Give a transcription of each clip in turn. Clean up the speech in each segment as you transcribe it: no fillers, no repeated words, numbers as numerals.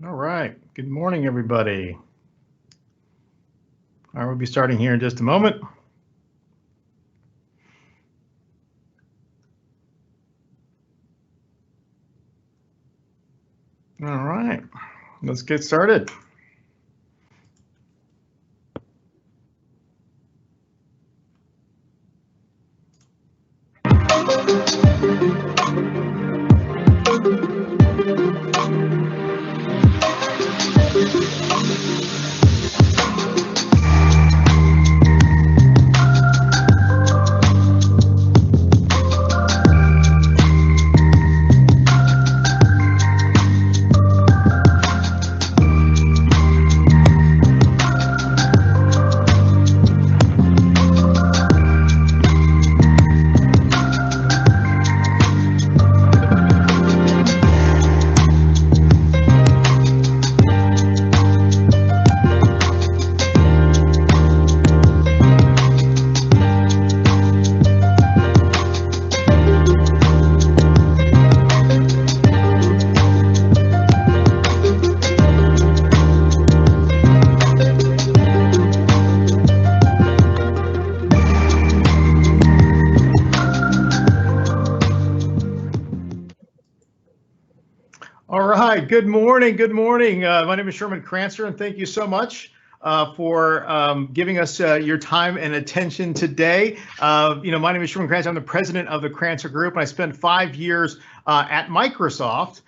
All right. Good morning, everybody. All right, we'll be starting here in just a moment. All right, let's get started. All right, good morning. Good morning. My name is Sherman Crancer, and thank you so much for giving us your time and attention today. My name is Sherman Crancer. I'm the president of the Crancer Group, and I spent 5 years at Microsoft,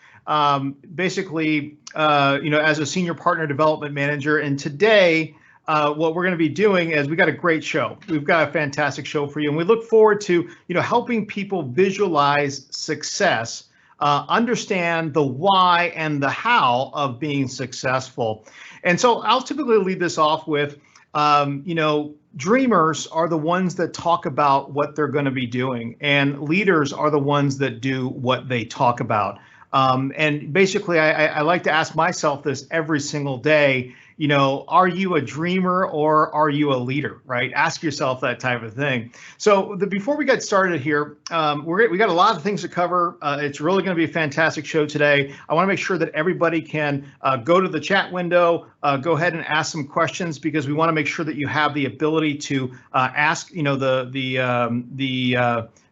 basically, as a senior partner development manager. And today, what we're going to be doing is we got a great show. We've got a fantastic show for you, and we look forward to helping people visualize success. Understand the why and the how of being successful. And so I'll typically lead this off with, dreamers are the ones that talk about what they're going to be doing, and leaders are the ones that do what they talk about. And basically, I like to ask myself this every single day. Are you a dreamer or are you a leader, right? Ask yourself that type of thing. So before we get started here, we got a lot of things to cover. It's really going to be a fantastic show today. I want to make sure that everybody can go to the chat window, go ahead and ask some questions, because we want to make sure that you have the ability to ask,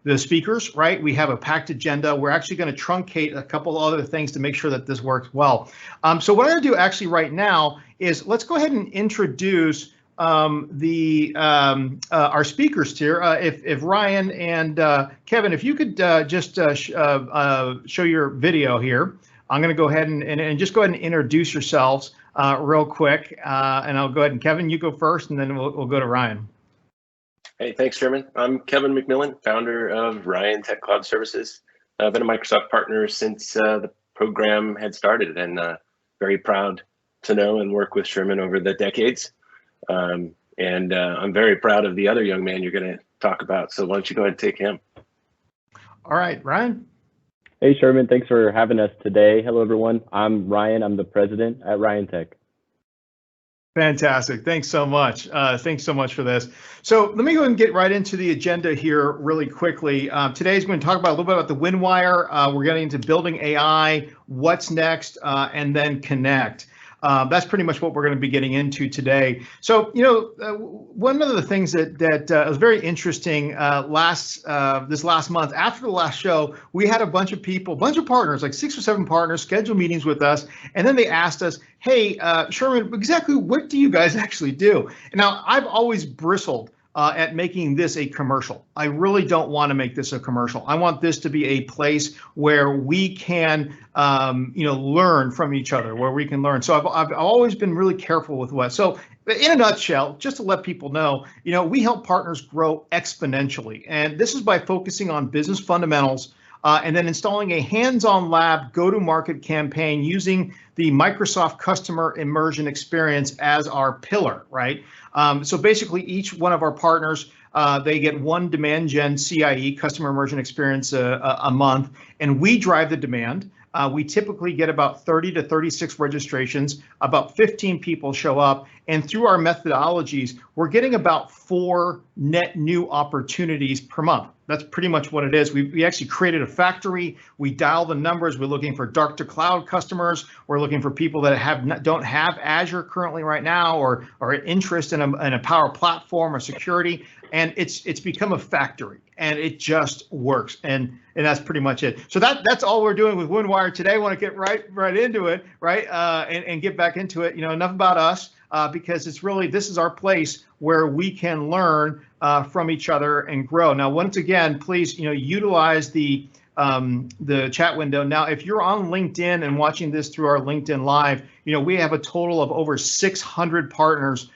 the speakers, right? We have a packed agenda. We're actually going to truncate a couple other things to make sure that this works well. So what I'm going to do actually right now is let's go ahead and introduce our speakers here. If Ryan and Kevin, if you could just show your video here, I'm going to go ahead and just go ahead and introduce yourselves real quick, and I'll go ahead and Kevin, you go first, and then we'll go to Ryan. Hey, thanks, Sherman. I'm Kevin McMillen, founder of RyanTech Cloud Services. I've been a Microsoft partner since the program had started, and very proud to know and work with Sherman over the decades. I'm very proud of the other young man you're going to talk about. So why don't you go ahead and take him? All right, Ryan. Hey, Sherman. Thanks for having us today. Hello, everyone. I'm Ryan. I'm the president at RyanTech. Fantastic. Thanks so much. Thanks so much for this. So let me go and get right into the agenda here really quickly. Today's going to talk about a little bit about the WindWire. We're getting into building AI, what's next, and then connect. That's pretty much what we're going to be getting into today. So, one of the things that was very interesting this last month, after the last show, we had a bunch of partners, like 6 or 7 partners, schedule meetings with us, and then they asked us, hey, Sherman, exactly what do you guys actually do? And now, I've always bristled at making this a commercial. I really don't want to make this a commercial. I want this to be a place where we can, learn from each other, where we can learn. So I've always been really careful with what. So in a nutshell, just to let people know, we help partners grow exponentially. And this is by focusing on business fundamentals, and then installing a hands-on lab go-to-market campaign using the Microsoft customer immersion experience as our pillar, right? So basically, each one of our partners, they get one demand gen CIE, customer immersion experience, a month, and we drive the demand. We typically get about 30 to 36 registrations, about 15 people show up, and through our methodologies, we're getting about 4 net new opportunities per month. That's pretty much what it is. We actually created a factory. We dial the numbers. We're looking for dark to cloud customers. We're looking for people that don't have Azure currently right now, or are interest in a Power Platform or security. And it's become a factory, and it just works. And that's pretty much it. So that's all we're doing with Windwire today. I want to get right into it, right? And get back into it. Enough about us, because it's really, this is our place where we can learn from each other and grow. Now, once again, please, utilize the chat window. Now, if you're on LinkedIn and watching this through our LinkedIn Live, we have a total of over 600 partners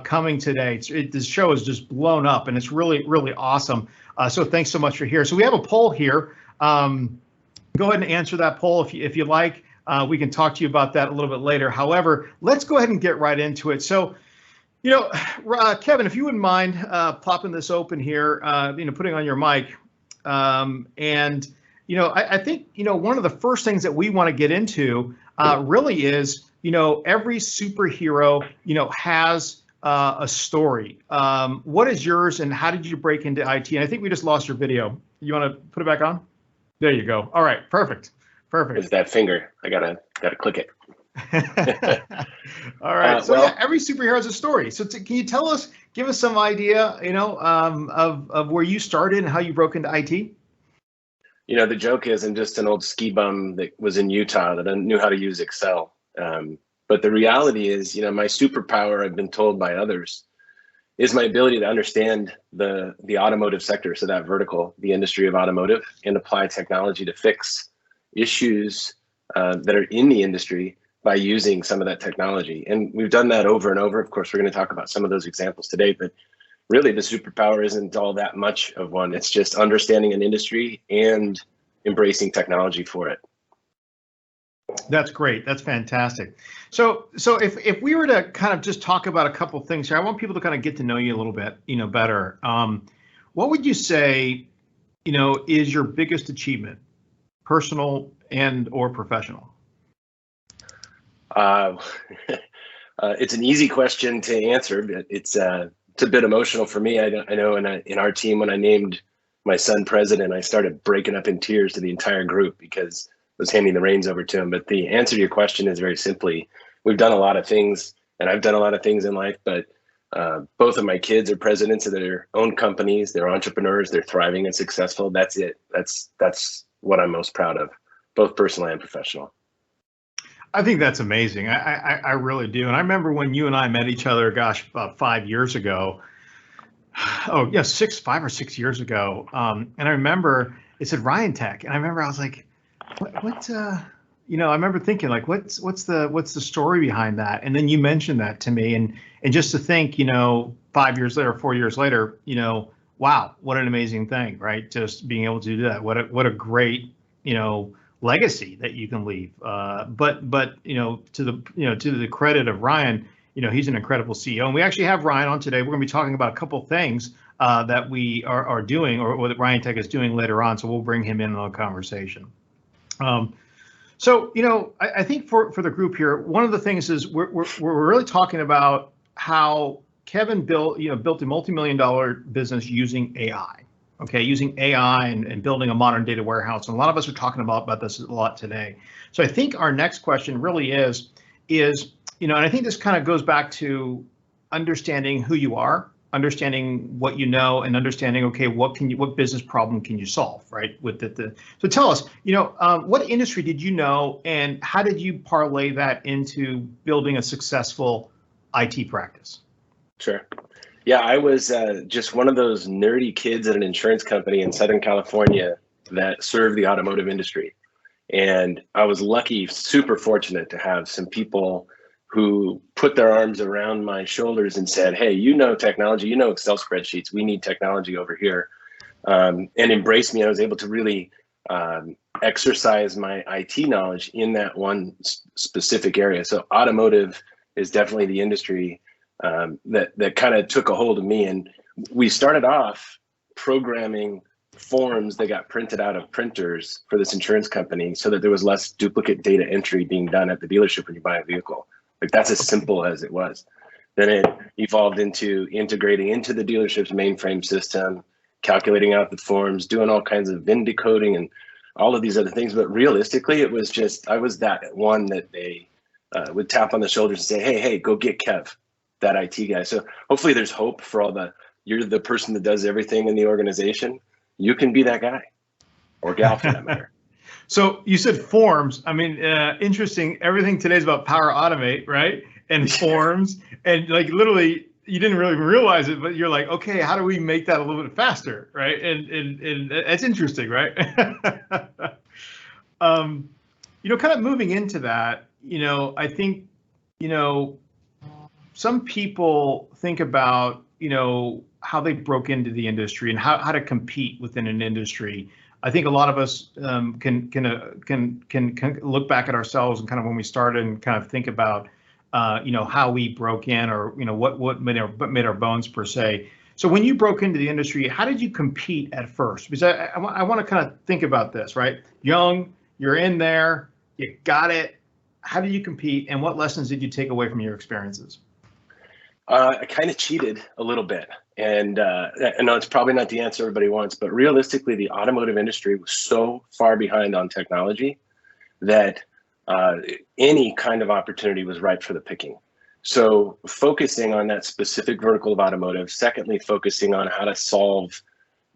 coming today. This show is just blown up, and it's really, really awesome. So thanks so much for here. So we have a poll here. Go ahead and answer that poll if you like. We can talk to you about that a little bit later. However, let's go ahead and get right into it. So, Kevin, if you wouldn't mind popping this open here, putting on your mic. I think, one of the first things that we want to get into really is, every superhero, has a story. What is yours, and how did you break into IT? And I think we just lost your video. You want to put it back on? There you go. All right, perfect. It's that finger. I gotta click it. All right. So every superhero has a story. So can you give us some idea, of where you started and how you broke into IT? The joke is I'm just an old ski bum that was in Utah that knew how to use Excel. But the reality is, my superpower, I've been told by others, is my ability to understand the automotive sector, so that vertical, the industry of automotive, and apply technology to fix issues that are in the industry by using some of that technology. And we've done that over and over. Of course, we're going to talk about some of those examples today, but really the superpower isn't all that much of one. It's just understanding an industry and embracing technology for it. That's great. That's fantastic. So if we were to kind of just talk about a couple of things here, I want people to kind of get to know you a little bit, better. What would you say, is your biggest achievement, personal and or professional? It's an easy question to answer, but it's a bit emotional for me. I know in our team, when I named my son president, I started breaking up in tears to the entire group because I was handing the reins over to him. But the answer to your question is very simply, we've done a lot of things, and I've done a lot of things in life, but both of my kids are presidents of their own companies. They're entrepreneurs. They're thriving and successful. That's it. That's what I'm most proud of, both personal and professional. I think that's amazing. I really do. And I remember when you and I met each other, gosh, about 5 years ago. Oh, yeah, 5 or 6 years ago. And I remember it said RyanTech, and I remember I was like, what I remember thinking, like, what's the story behind that? And then you mentioned that to me, and just to think, 5 years later, 4 years later, wow, what an amazing thing, right? Just being able to do that. What a great, legacy that you can leave. But to the credit of Ryan, he's an incredible CEO, and we actually have Ryan on today. We're going to be talking about a couple of things that we are doing, or that RyanTech is doing later on. So we'll bring him in on the conversation. I think for the group here, one of the things is we're really talking about how Kevin built a multi-million-dollar business using AI. Okay, using AI and building a modern data warehouse. And a lot of us are talking about this a lot today. So I think our next question really is, and I think this kind of goes back to understanding who you are, understanding what you know, and understanding, okay, what business problem can you solve, right? So tell us, what industry did you know, and how did you parlay that into building a successful IT practice? Sure. Yeah, I was just one of those nerdy kids at an insurance company in Southern California that served the automotive industry. And I was lucky, super fortunate to have some people who put their arms around my shoulders and said, hey, technology, Excel spreadsheets, we need technology over here, and embraced me. I was able to really exercise my IT knowledge in that one specific area. So automotive is definitely the industry that kind of took a hold of me. And we started off programming forms that got printed out of printers for this insurance company so that there was less duplicate data entry being done at the dealership when you buy a vehicle. Like, that's as simple as it was. Then it evolved into integrating into the dealership's mainframe system, calculating out the forms, doing all kinds of VIN decoding and all of these other things. But realistically, it was just, I was that one that they would tap on the shoulders and say, hey, go get Kev, that IT guy. So hopefully there's hope for you're the person that does everything in the organization. You can be that guy or gal for that matter. So you said forms. I mean, interesting. Everything today is about Power Automate, right? And forms, and like literally, you didn't really realize it, but you're like, okay, how do we make that a little bit faster, right? And that's interesting, right? Kind of moving into that, I think, some people think about, how they broke into the industry and how to compete within an industry. I think a lot of us can look back at ourselves and kind of when we started and kind of think about, how we broke in or, what made our bones per se. So when you broke into the industry, how did you compete at first? Because I want to kind of think about this, right? Young, you're in there, you got it. How did you compete and what lessons did you take away from your experiences? I kind of cheated a little bit. And I know it's probably not the answer everybody wants, but realistically, the automotive industry was so far behind on technology that any kind of opportunity was ripe for the picking. So focusing on that specific vertical of automotive, secondly, focusing on how to solve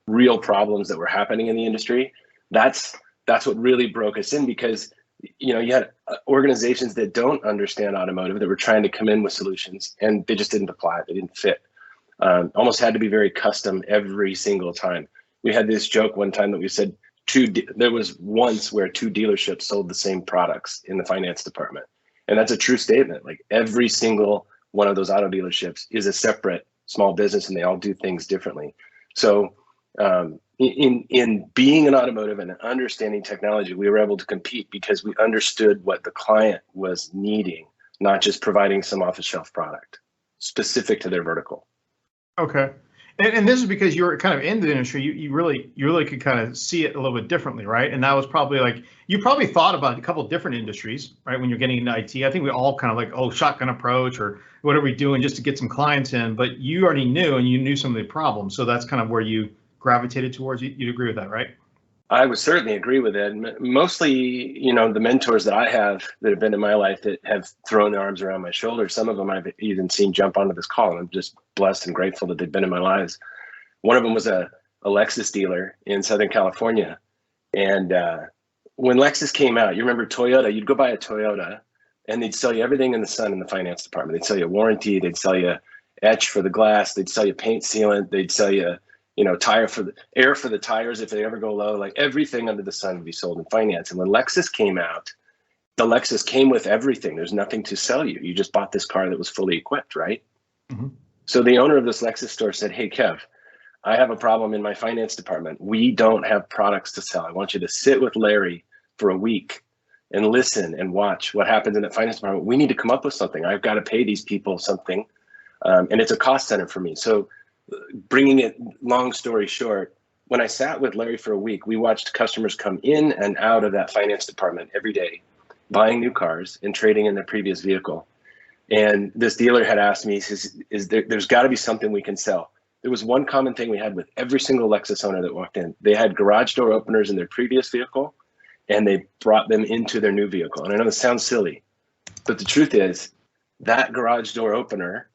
real problems that were happening in the industry, that's what really broke us in, because you had organizations that don't understand automotive that were trying to come in with solutions and they just didn't apply. They didn't fit. Almost had to be very custom every single time. We had this joke one time that we said there was once where 2 dealerships sold the same products in the finance department. And that's a true statement. Like, every single one of those auto dealerships is a separate small business and they all do things differently. So in being an automotive and understanding technology, we were able to compete because we understood what the client was needing, not just providing some off-the-shelf product specific to their vertical. Okay. And this is because you're kind of in the industry, you really could kind of see it a little bit differently, right? And that was probably like, you probably thought about a couple of different industries, right? When you're getting into IT, I think we all kind of like, oh, shotgun approach or what are we doing just to get some clients in, but you already knew and you knew some of the problems. So that's kind of where you gravitated towards. You'd agree with that, right? I would certainly agree with it. Mostly, the mentors that I have that have been in my life that have thrown their arms around my shoulders. Some of them I've even seen jump onto this call, and I'm just blessed and grateful that they've been in my lives. One of them was a Lexus dealer in Southern California. And when Lexus came out, you remember Toyota, you'd go buy a Toyota and they'd sell you everything in the sun in the finance department. They'd sell you a warranty, they'd sell you etch for the glass, they'd sell you paint sealant, they'd sell you tire for the air for the tires if they ever go low. Like, everything under the sun would be sold in finance. And when Lexus came out, the Lexus came with everything. There's nothing to sell you. You just bought this car that was fully equipped, right? Mm-hmm. So the owner of this Lexus store said, hey, Kev, I have a problem in my finance department. We don't have products to sell. I want you to sit with Larry for a week and listen and watch what happens in the finance department. We need to come up with something. I've got to pay these people something. And it's a cost center for me. So bringing it, long story short, when I sat with Larry for a week, we watched customers come in and out of that finance department every day, buying new cars and trading in their previous vehicle. And this dealer had asked me, he says, there's got to be something we can sell. There was one common thing we had with every single Lexus owner that walked in. They had garage door openers in their previous vehicle, and they brought them into their new vehicle. And I know this sounds silly, but the truth is that garage door opener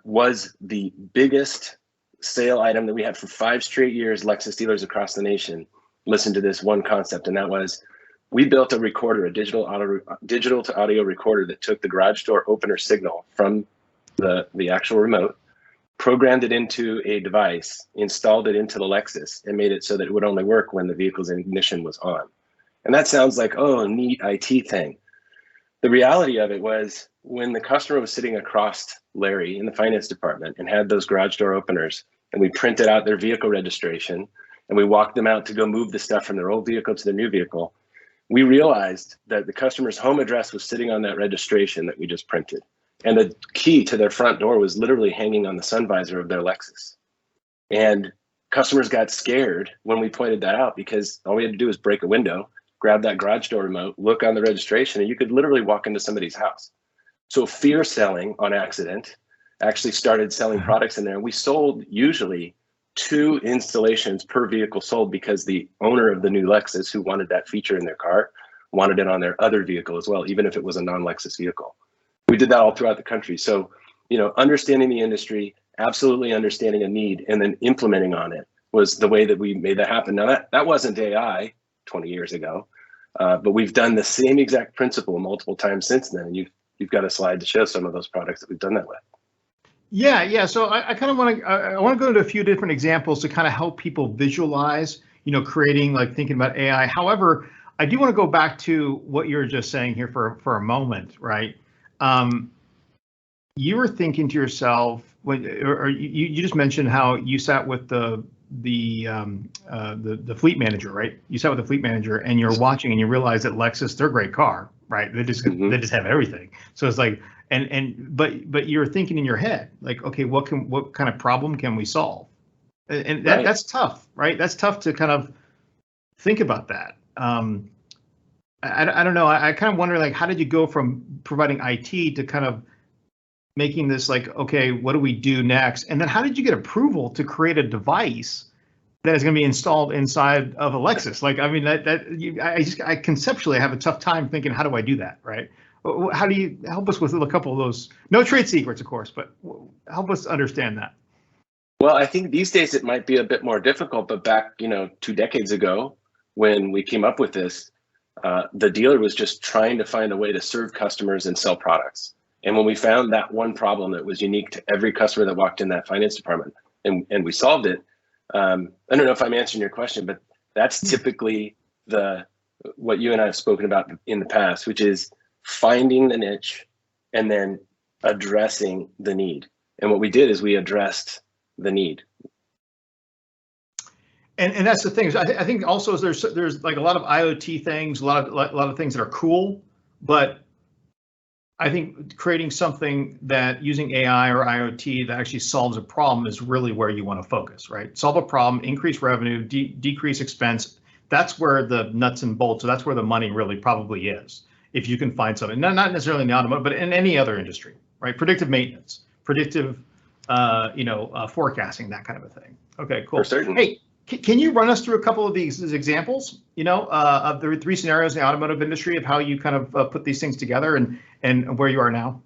was the biggest sale item that we had for 5 straight years. Lexus dealers across the nation listened to this one concept, and that was, we built a recorder, a digital to audio recorder that took the garage door opener signal from the actual remote, programmed it into a device, installed it into the Lexus, and made it so that it would only work when the vehicle's ignition was on. And that sounds like, oh, a neat IT thing. The reality of it was, when the customer was sitting across Larry in the finance department and had those garage door openers, and we printed out their vehicle registration and we walked them out to go move the stuff from their old vehicle to their new vehicle, we realized that the customer's home address was sitting on that registration that we just printed. And the key to their front door was literally hanging on the sun visor of their Lexus. And customers got scared when we pointed that out, because all we had to do was break a window, grab that garage door remote, look on the registration, and you could literally walk into somebody's house. So fear selling on accident actually started selling products in there. And we sold usually 2 installations per vehicle sold, because the owner of the new Lexus who wanted that feature in their car wanted it on their other vehicle as well, even if it was a non-Lexus vehicle. We did that all throughout the country. So, understanding the industry, absolutely understanding a need, and then implementing on it was the way that we made that happen. Now that wasn't AI 20 years ago, but we've done the same exact principle multiple times since then. And you've got a slide to show some of those products that we've done that with. Yeah. So I kind of want to go into a few different examples to kind of help people visualize, creating, like, thinking about AI. However, I do want to go back to what you were just saying here for a moment, right? You were thinking to yourself, or you just mentioned how you sat with the fleet manager, right? You sat with the fleet manager and you're watching and you realize that Lexus, they're a great car, right? They just have everything. So it's like, but you're thinking in your head, like, okay, what kind of problem can we solve? And that's tough, right? That's tough to kind of think about that. I don't know. I kind of wonder, like, how did you go from providing IT to kind of making this, like, okay, what do we do next? And then how did you get approval to create a device that is going to be installed inside of a Lexus? Like, I mean, I conceptually have a tough time thinking, how do I do that, right? How do you help us with a couple of those? No trade secrets, of course, but help us understand that. Well, I think these days it might be a bit more difficult, but back, 2 decades ago when we came up with this, the dealer was just trying to find a way to serve customers and sell products. And when we found that one problem that was unique to every customer that walked in that finance department, and we solved it, I don't know if I'm answering your question, but that's typically what you and I have spoken about in the past, which is finding the niche and then addressing the need. And what we did is we addressed the need. And that's the thing. I think also there's like a lot of IoT things, a lot of things that are cool, but I think creating something that using AI or IoT that actually solves a problem is really where you want to focus, right? Solve a problem, increase revenue, decrease expense. That's where the nuts and bolts. So that's where the money really probably is. If you can find something, not necessarily in the automotive, but in any other industry, right? Predictive maintenance, predictive, forecasting, that kind of a thing. Okay, cool. For certain. Hey, can you run us through a couple of these examples, of the 3 scenarios in the automotive industry of how you kind of put these things together and where you are now?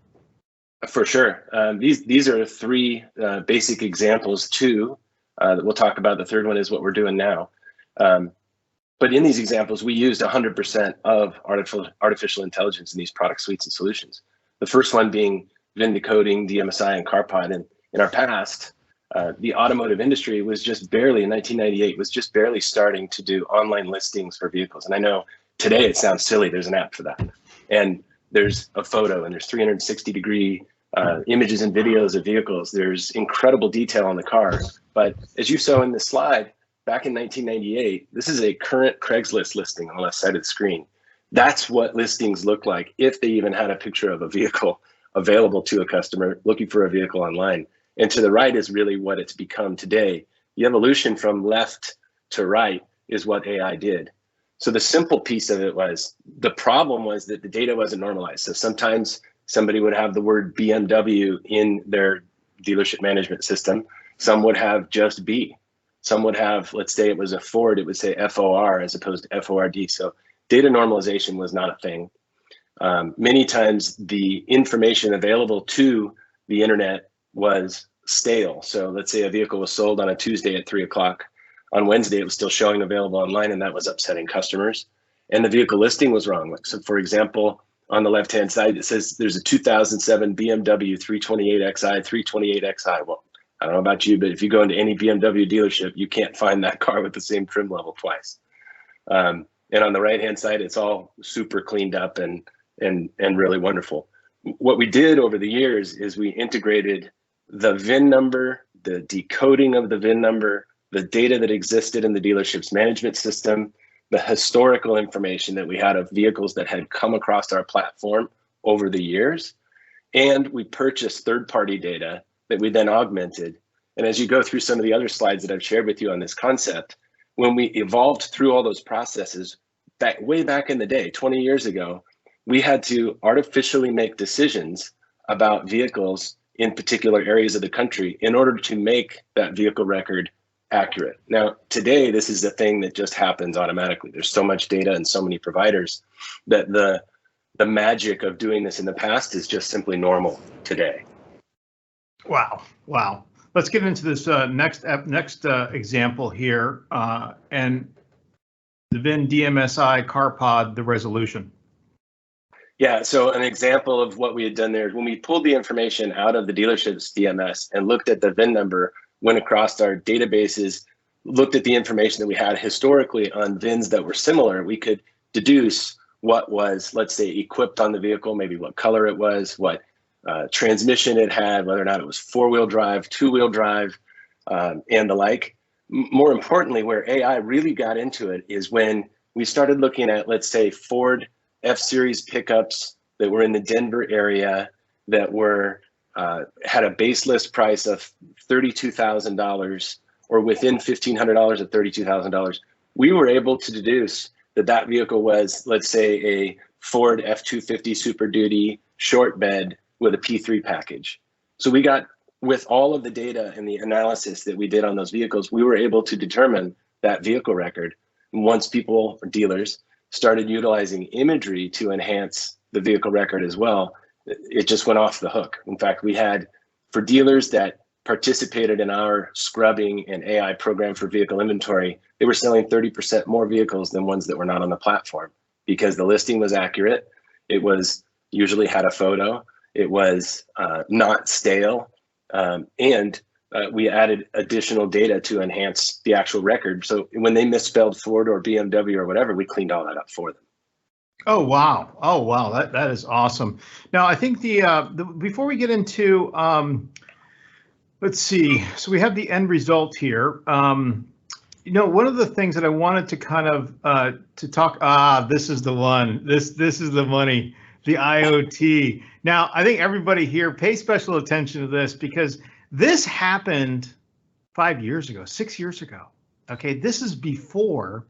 For sure. These are 3 basic examples too that we'll talk about. The third one is what we're doing now. But in these examples, we used 100% of artificial intelligence in these product suites and solutions. The first one being VIN decoding, DMSI, and CarPod. And in our past, the automotive industry was just barely, in 1998, was just barely starting to do online listings for vehicles. And I know today it sounds silly, there's an app for that. And there's a photo and there's 360-degree images and videos of vehicles. There's incredible detail on the car. But as you saw in this slide, back in 1998, this is a current Craigslist listing on the left side of the screen. That's what listings look like if they even had a picture of a vehicle available to a customer looking for a vehicle online. And to the right is really what it's become today. The evolution from left to right is what AI did. So the simple piece of it was, the problem was that the data wasn't normalized. So sometimes somebody would have the word BMW in their dealership management system. Some would have just B. Some would have, let's say it was a Ford, it would say FOR as opposed to FORD. So data normalization was not a thing. Many times the information available to the internet was stale. So let's say a vehicle was sold on a Tuesday at 3 o'clock. On Wednesday, it was still showing available online, and that was upsetting customers. And the vehicle listing was wrong. So for example, on the left-hand side, it says there's a 2007 BMW 328xi, 328xi. Well, I don't know about you, but if you go into any BMW dealership, you can't find that car with the same trim level twice. And on the right-hand side, it's all super cleaned up and really wonderful. What we did over the years is we integrated the VIN number, the decoding of the VIN number, the data that existed in the dealership's management system, the historical information that we had of vehicles that had come across our platform over the years. And we purchased third-party data that we then augmented. And as you go through some of the other slides that I've shared with you on this concept, when we evolved through all those processes way back in the day, 20 years ago, we had to artificially make decisions about vehicles in particular areas of the country in order to make that vehicle record accurate. Now, today, this is a thing that just happens automatically. There's so much data and so many providers that the magic of doing this in the past is just simply normal today. Wow. Wow. Let's get into this next example here, and the VIN DMSI car pod, the resolution. Yeah, so an example of what we had done there, when we pulled the information out of the dealership's DMS and looked at the VIN number, went across our databases, looked at the information that we had historically on VINs that were similar, we could deduce what was, let's say, equipped on the vehicle, maybe what color it was, what transmission it had, whether or not it was four-wheel drive, two-wheel drive, and the like. More importantly, where AI really got into it is when we started looking at, let's say, Ford F-Series pickups that were in the Denver area that were had a base list price of $32,000 or within $1,500 of $32,000. We were able to deduce that that vehicle was, let's say, a Ford F-250 Super Duty short bed with a P3 package. So we got, with all of the data and the analysis that we did on those vehicles, we were able to determine that vehicle record. And once people, or dealers, started utilizing imagery to enhance the vehicle record as well, it just went off the hook. In fact, we had, for dealers that participated in our scrubbing and AI program for vehicle inventory, they were selling 30% more vehicles than ones that were not on the platform because the listing was accurate. It was usually had a photo. It was not stale. And we added additional data to enhance the actual record. So when they misspelled Ford or BMW or whatever, we cleaned all that up for them. Oh, wow. Oh, wow. That is awesome. Now, I think the before we get into, let's see. So we have the end result here. You know, one of the things that I wanted to kind of to talk, this is the one, this is the money, the IoT. Now, I think everybody here pay special attention to this because this happened 5 years ago, 6 years ago. Okay, this is before.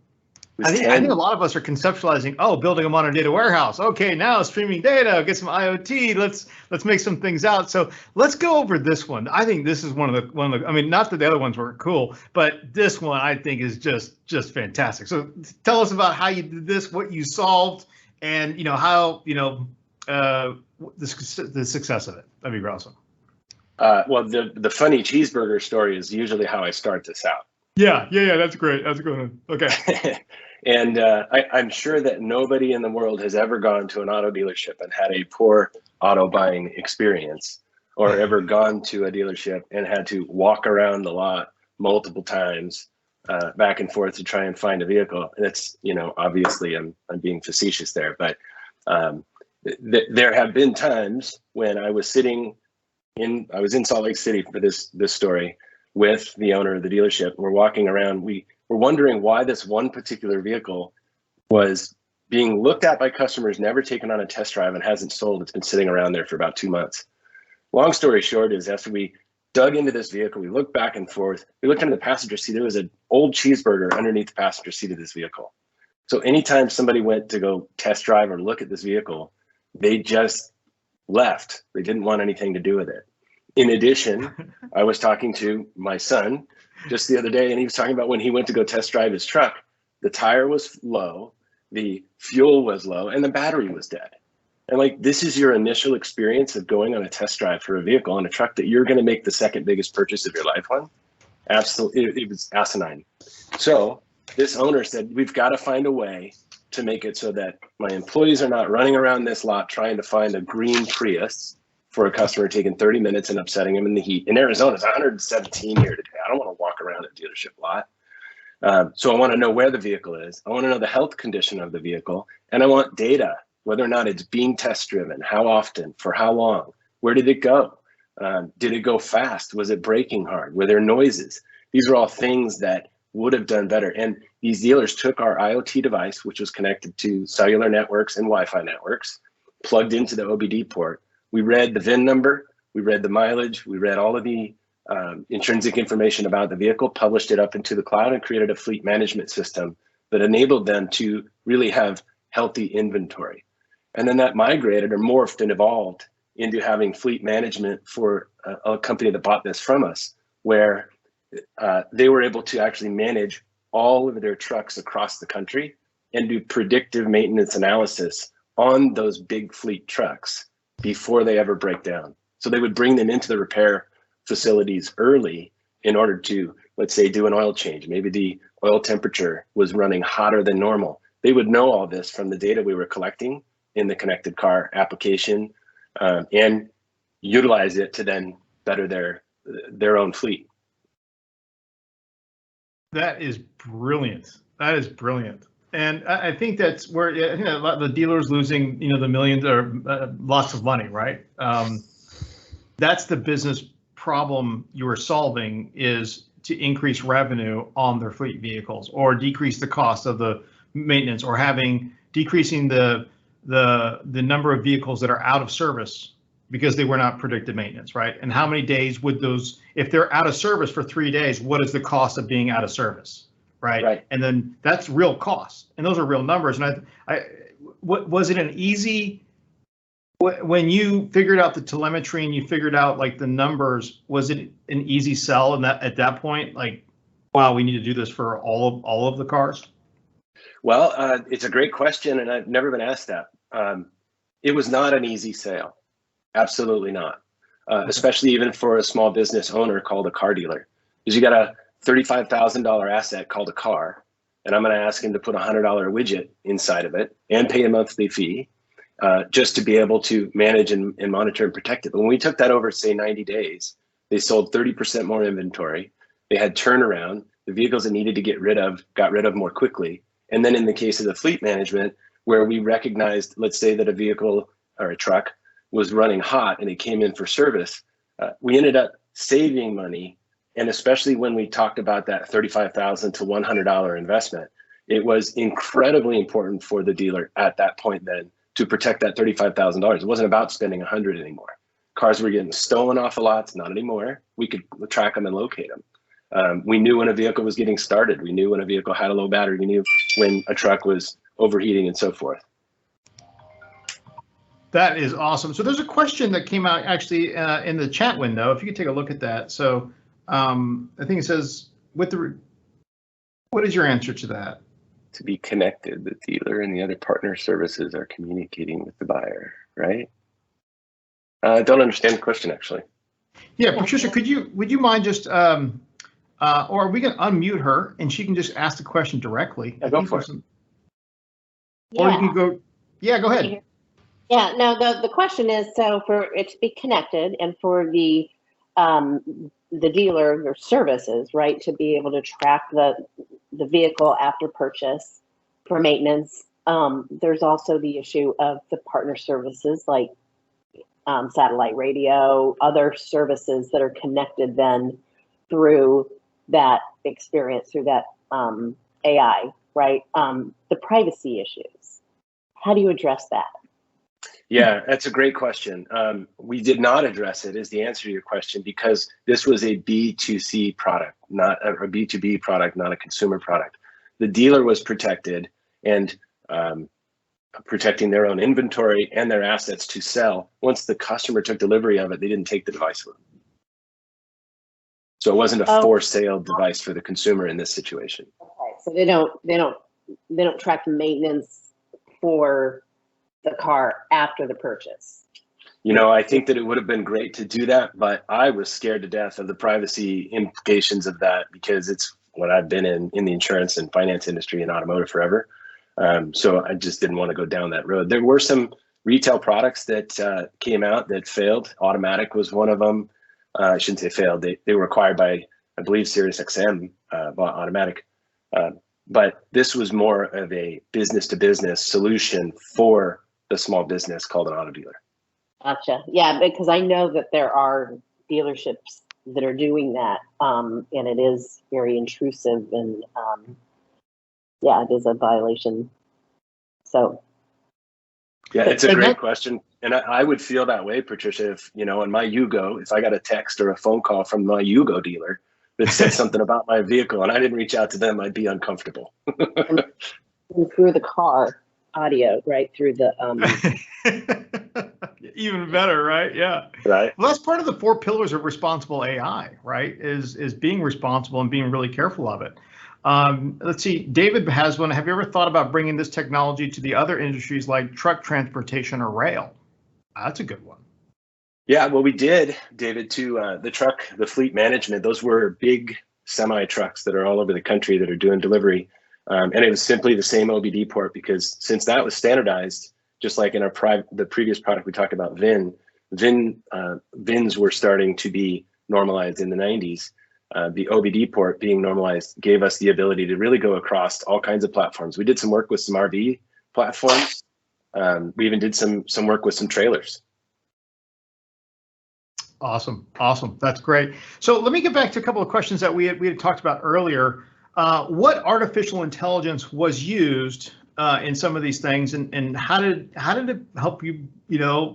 I think a lot of us are conceptualizing, oh, building a modern data warehouse. Okay, now streaming data, get some IoT. Let's make some things out. So let's go over this one. I think this is one of the. I mean, not that the other ones weren't cool, but this one I think is just fantastic. So tell us about how you did this, what you solved, and you know how the success of it. That'd be awesome. Well, the funny cheeseburger story is usually how I start this out. Yeah, that's great. That's a good one. Okay. And I'm sure that nobody in the world has ever gone to an auto dealership and had a poor auto buying experience, or ever gone to a dealership and had to walk around the lot multiple times back and forth to try and find a vehicle. And it's, obviously I'm being facetious there, but there have been times when I was in Salt Lake City for this story with the owner of the dealership. We're walking around. We were wondering why this one particular vehicle was being looked at by customers, never taken on a test drive, and hasn't sold. It's been sitting around there for about 2 months. Long story short is, after we dug into this vehicle, we looked back and forth. We looked under the passenger seat. There was an old cheeseburger underneath the passenger seat of this vehicle. So anytime somebody went to go test drive or look at this vehicle, they just left. They didn't want anything to do with it. In addition, I was talking to my son just the other day, and he was talking about when he went to go test drive his truck, the tire was low, the fuel was low, and the battery was dead. And this is your initial experience of going on a test drive for a vehicle on a truck that you're going to make the second biggest purchase of your life on. Absolutely, it was asinine. So this owner said, we've got to find a way to make it so that my employees are not running around this lot trying to find a green Prius for a customer, taking 30 minutes and upsetting him in the heat. In Arizona, it's 117 here today. I don't want to walk around a dealership lot. So I want to know where the vehicle is. I want to know the health condition of the vehicle. And I want data, whether or not it's being test driven, how often, for how long, where did it go? Did it go fast? Was it braking hard? Were there noises? These are all things that would have done better. And these dealers took our IoT device, which was connected to cellular networks and Wi-Fi networks, plugged into the OBD port. We read the VIN number, we read the mileage, we read all of the intrinsic information about the vehicle, published it up into the cloud, and created a fleet management system that enabled them to really have healthy inventory. And then that migrated or morphed and evolved into having fleet management for a company that bought this from us, where they were able to actually manage all of their trucks across the country and do predictive maintenance analysis on those big fleet trucks before they ever break down. So they would bring them into the repair facilities early in order to, let's say, do an oil change. Maybe the oil temperature was running hotter than normal. They would know all this from the data we were collecting in the connected car application, and utilize it to then better their own fleet. That is brilliant. That is brilliant. And I think that's where a lot of the dealers losing, the millions or lots of money, right? That's the business problem you are solving, is to increase revenue on their fleet vehicles, or decrease the cost of the maintenance, or decreasing the number of vehicles that are out of service because they were not predicted maintenance, right? And how many days would those, if they're out of service for 3 days, what is the cost of being out of service, right? And then that's real cost, and those are real numbers. And was it an easy, when you figured out the telemetry and you figured out like the numbers, was it an easy sell in that, at that point, like, wow, we need to do this for all of the cars? Well, it's a great question, and I've never been asked that. It was not an easy sale. Absolutely not. Especially even for a small business owner called a car dealer, because you got a $35,000 asset called a car, and I'm going to ask him to put a $100 widget inside of it and pay a monthly fee just to be able to manage and monitor and protect it. But when we took that over, say, 90 days, they sold 30% more inventory. They had turnaround. The vehicles that needed to get rid of got rid of more quickly. And then in the case of the fleet management, where we recognized, let's say that a vehicle or a truck was running hot and it came in for service, we ended up saving money. And especially when we talked about that $35,000 to $100 investment, it was incredibly important for the dealer at that point then to protect that $35,000. It wasn't about spending $100 anymore. Cars were getting stolen off the lots, not anymore. We could track them and locate them. We knew when a vehicle was getting started. We knew when a vehicle had a low battery. We knew when a truck was overheating and so forth. That is awesome. So there's a question that came out actually in the chat window, if you could take a look at that. So I think it says, what is your answer to that? To be connected, the dealer and the other partner services are communicating with the buyer, right? I don't understand the question, actually. Yeah, Patricia, would you mind just, or we can unmute her and she can just ask the question directly. Yeah, go for it. Or you can go, yeah, go ahead. Yeah, no, the question is, so for it to be connected and for the dealer or services, right, to be able to track the vehicle after purchase for maintenance, there's also the issue of the partner services like satellite radio, other services that are connected then through that experience, through that AI, right? The privacy issues. How do you address that? Yeah, that's a great question. We did not address it, is the answer to your question, because this was a B2C product, not a B2B product, not a consumer product. The dealer was protected and protecting their own inventory and their assets to sell. Once the customer took delivery of it, they didn't take the device with them. So it wasn't a for sale device for the consumer in this situation. Okay, so they don't track maintenance for the car after the purchase. You know, I think that it would have been great to do that, but I was scared to death of the privacy implications of that, because it's what I've been in the insurance and finance industry and automotive forever. So I just didn't want to go down that road. There were some retail products that came out that failed. Automatic was one of them. I shouldn't say failed. They were acquired by, I believe, SiriusXM bought Automatic. But this was more of a business-to-business solution for the small business called an auto dealer. Gotcha. Yeah, because I know that there are dealerships that are doing that, and it is very intrusive, and yeah, it is a violation. So Yeah, it's a great question. And I would feel that way, Patricia, if, in my Yugo, if I got a text or a phone call from my Yugo dealer that said something about my vehicle and I didn't reach out to them, I'd be uncomfortable. And through the car audio, right? Through the even better, right? Yeah. Right. Well, that's part of the 4 pillars of responsible AI, right? Is being responsible and being really careful of it. Let's see, David has one. Have you ever thought about bringing this technology to the other industries like truck transportation or rail? That's a good one. Yeah, well, we did, David, to the fleet management. Those were big semi trucks that are all over the country that are doing delivery. And it was simply the same OBD port, because since that was standardized, just like in the previous product we talked about, VINs were starting to be normalized in the 90s. The OBD port being normalized gave us the ability to really go across all kinds of platforms. We did some work with some RV platforms. We even did some work with some trailers. Awesome. That's great. So let me get back to a couple of questions that we had talked about earlier. What artificial intelligence was used in some of these things, and how did it help you,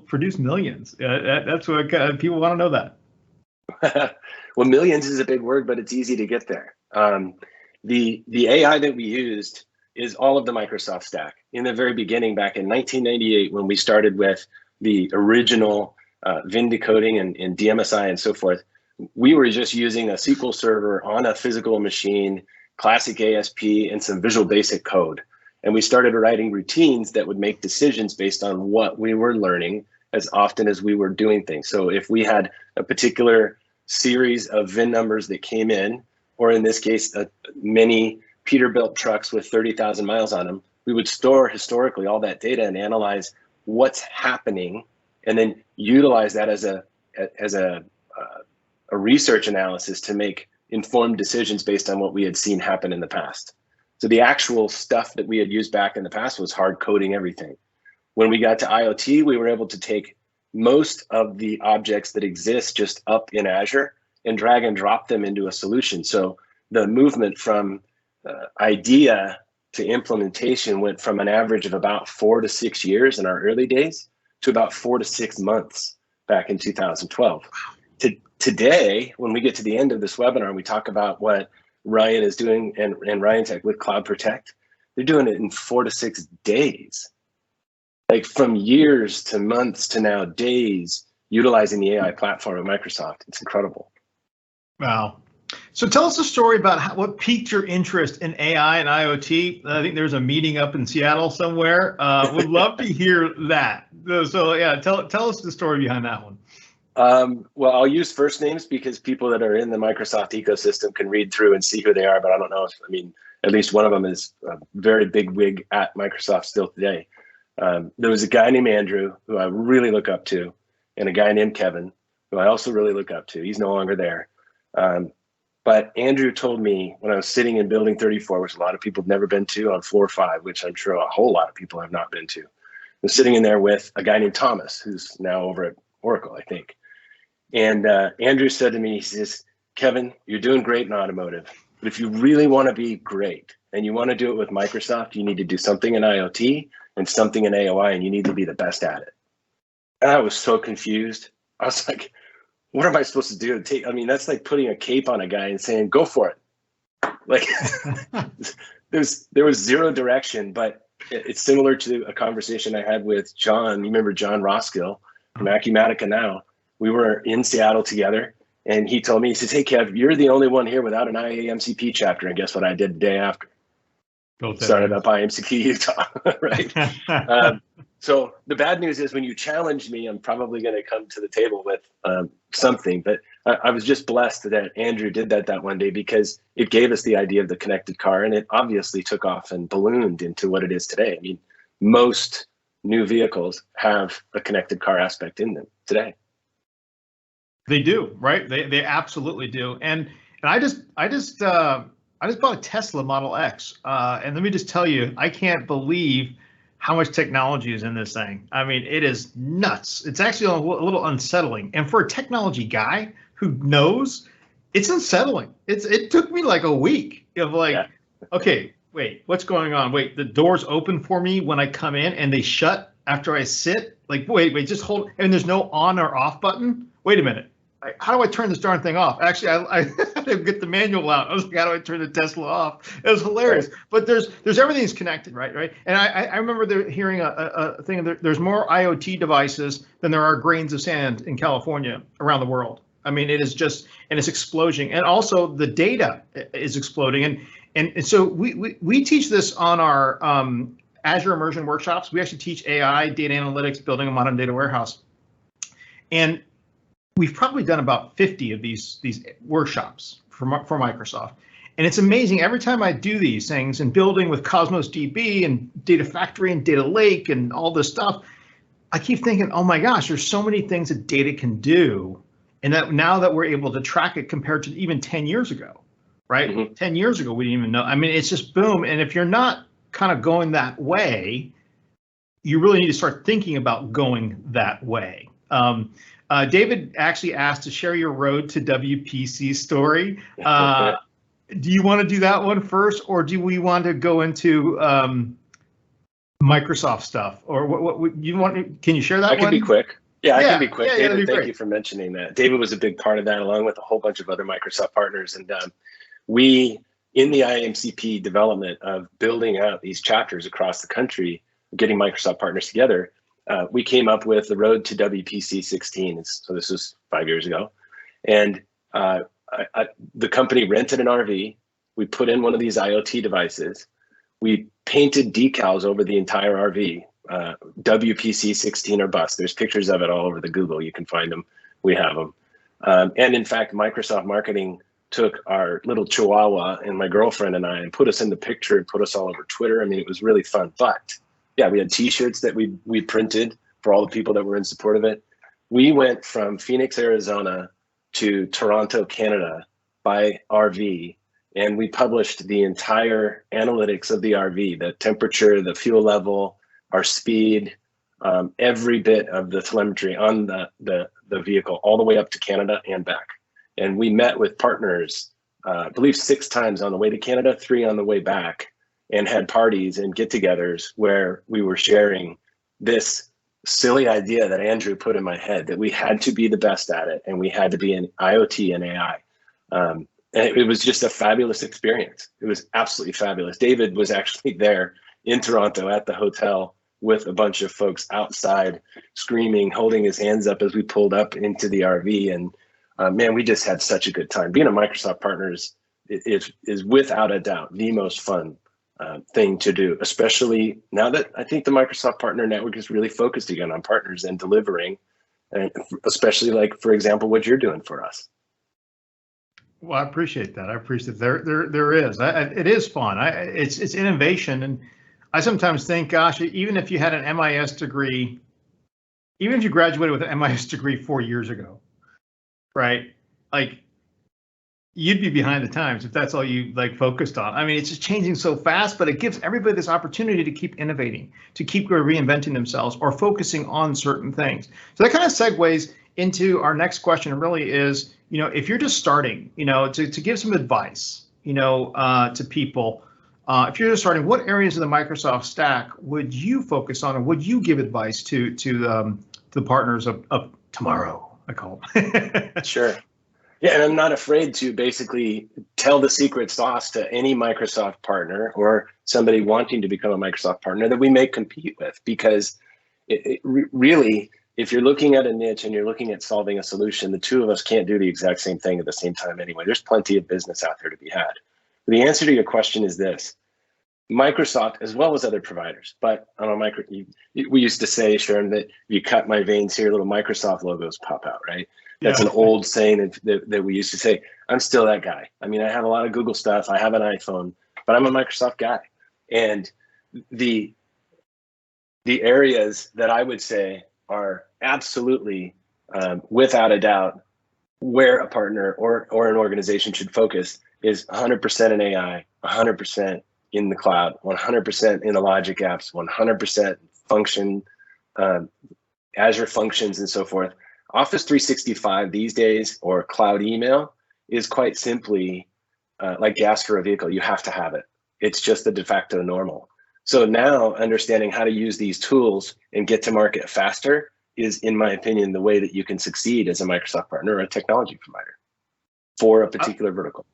produce millions? That's what people want to know that. Well, millions is a big word, but it's easy to get there. The AI that we used is all of the Microsoft stack. In the very beginning, back in 1998, when we started with the original VIN decoding and DMSI and so forth, we were just using a SQL server on a physical machine, classic ASP, and some Visual Basic code. And we started writing routines that would make decisions based on what we were learning as often as we were doing things. So if we had a particular series of VIN numbers that came in, or in this case, many Peterbilt trucks with 30,000 miles on them, we would store historically all that data and analyze what's happening, and then utilize that as a research analysis to make informed decisions based on what we had seen happen in the past. So the actual stuff that we had used back in the past was hard coding everything. When we got to IoT, we were able to take most of the objects that exist just up in Azure and drag and drop them into a solution. So the movement from idea to implementation went from an average of about 4 to 6 years in our early days to about 4 to 6 months back in 2012. Today, when we get to the end of this webinar and we talk about what Ryan is doing and RyanTech with Cloud Protect, they're doing it in 4 to 6 days. Like from years to months to now days, utilizing the AI platform at Microsoft. It's incredible. Wow. So tell us a story about what piqued your interest in AI and IoT. I think there's a meeting up in Seattle somewhere. Would love to hear that. So yeah, tell us the story behind that one. Well, I'll use first names because people that are in the Microsoft ecosystem can read through and see who they are, but I don't know at least one of them is a very big wig at Microsoft still today. There was a guy named Andrew who I really look up to, and a guy named Kevin who I also really look up to. He's no longer there. But Andrew told me when I was sitting in building 34, which a lot of people have never been to, on floor 5, which I'm sure a whole lot of people have not been to. I was sitting in there with a guy named Thomas, who's now over at Oracle, I think. And Andrew said to me, he says, Kevin, you're doing great in automotive, but if you really want to be great and you want to do it with Microsoft, you need to do something in IoT and something in AOI, and you need to be the best at it. And I was so confused. I was like, what am I supposed to do? That's like putting a cape on a guy and saying, go for it. Like there was zero direction, but it's similar to a conversation I had with John. You remember John Roskill from Acumatica now? We were in Seattle together, and he told me, he says, hey, Kev, you're the only one here without an IAMCP chapter. And guess what I did the day after? Started up IMCQ Utah, right? So the bad news is when you challenge me, I'm probably going to come to the table with something. But I was just blessed that Andrew did that one day, because it gave us the idea of the connected car, and it obviously took off and ballooned into what it is today. I mean, most new vehicles have a connected car aspect in them today. They do, right? They absolutely do. And I just bought a Tesla Model X, and let me just tell you, I can't believe how much technology is in this thing. I mean, it is nuts. It's actually a little unsettling. And for a technology guy who knows, it's unsettling. It took me like a week of like, yeah. Okay, wait, what's going on? Wait, the doors open for me when I come in and they shut after I sit, like, wait, just hold, and there's no on or off button. Wait a minute. How do I turn this darn thing off? Actually, I had to get the manual out. I was like, how do I turn the Tesla off? It was hilarious. Right. But there's everything's connected, right? And I remember hearing a thing. There's more IoT devices than there are grains of sand in California around the world. I mean, it is just, and it's exploding. And also the data is exploding. And so we teach this on our Azure immersion workshops. We actually teach AI, data analytics, building a modern data warehouse. And we've probably done about 50 of these workshops for Microsoft. And it's amazing. Every time I do these things and building with Cosmos DB and Data Factory and Data Lake and all this stuff, I keep thinking, oh my gosh, there's so many things that data can do. And that now that we're able to track it compared to even 10 years ago, right? Mm-hmm. 10 years ago, we didn't even know. I mean, it's just boom. And if you're not kind of going that way, you really need to start thinking about going that way. David actually asked to share your road to WPC story. Do you want to do that one first, or do we want to go into Microsoft stuff, or what you want? Can you share that one? I can be quick. Yeah, I can be quick. Yeah, David, thank you for mentioning that. David was a big part of that, along with a whole bunch of other Microsoft partners. And we, in the IMCP development of building out these chapters across the country, getting Microsoft partners together, we came up with the road to WPC 16. So this was 5 years ago. And the company rented an RV. We put in one of these IoT devices. We painted decals over the entire RV. WPC 16 or bust. There's pictures of it all over the Google. You can find them. We have them. And in fact, Microsoft Marketing took our little Chihuahua and my girlfriend and I and put us in the picture and put us all over Twitter. I mean, it was really fun. But yeah, we had T-shirts that we printed for all the people that were in support of it. We went from Phoenix, Arizona to Toronto, Canada by RV. And we published the entire analytics of the RV, the temperature, the fuel level, our speed, every bit of the telemetry on the vehicle, all the way up to Canada and back. And we met with partners, I believe 6 times on the way to Canada, 3 on the way back, and had parties and get-togethers where we were sharing this silly idea that Andrew put in my head, that we had to be the best at it, and we had to be in IoT and AI. And it was just a fabulous experience. It was absolutely fabulous. David was actually there in Toronto at the hotel with a bunch of folks outside screaming, holding his hands up as we pulled up into the RV. And man, we just had such a good time. Being a Microsoft partner is without a doubt the most fun thing to do, especially now that I think the Microsoft Partner Network is really focused again on partners and delivering, and especially like, for example, what you're doing for us. Well, I appreciate that. I appreciate there is. It is fun. It's innovation. And I sometimes think, gosh, even if you had an MIS degree, even if you graduated with an MIS degree 4 years ago, right? Like, you'd be behind the times if that's all you like focused on. I mean, it's just changing so fast, but it gives everybody this opportunity to keep innovating, to keep reinventing themselves or focusing on certain things. So that kind of segues into our next question. It really is, if you're just starting, to give some advice, to people. If you're just starting, what areas of the Microsoft stack would you focus on, or would you give advice to the partners of tomorrow? I call them. Sure. Yeah, and I'm not afraid to basically tell the secret sauce to any Microsoft partner or somebody wanting to become a Microsoft partner that we may compete with, because really, if you're looking at a niche and you're looking at solving a solution, the two of us can't do the exact same thing at the same time anyway. There's plenty of business out there to be had. The answer to your question is this: Microsoft, as well as other providers, but on a we used to say, Sharon, that you cut my veins here, little Microsoft logos pop out, right? That's an old saying that we used to say. I'm still that guy. I mean, I have a lot of Google stuff. I have an iPhone, but I'm a Microsoft guy. And the areas that I would say are absolutely, without a doubt, where a partner or an organization should focus is 100% in AI, 100% in the cloud, 100% in the logic apps, 100% function, Azure functions and so forth. Office 365 these days, or cloud email, is quite simply like gas for a vehicle. You have to have it. It's just the de facto normal. So now understanding how to use these tools and get to market faster is, in my opinion, the way that you can succeed as a Microsoft partner or a technology provider for a particular vertical.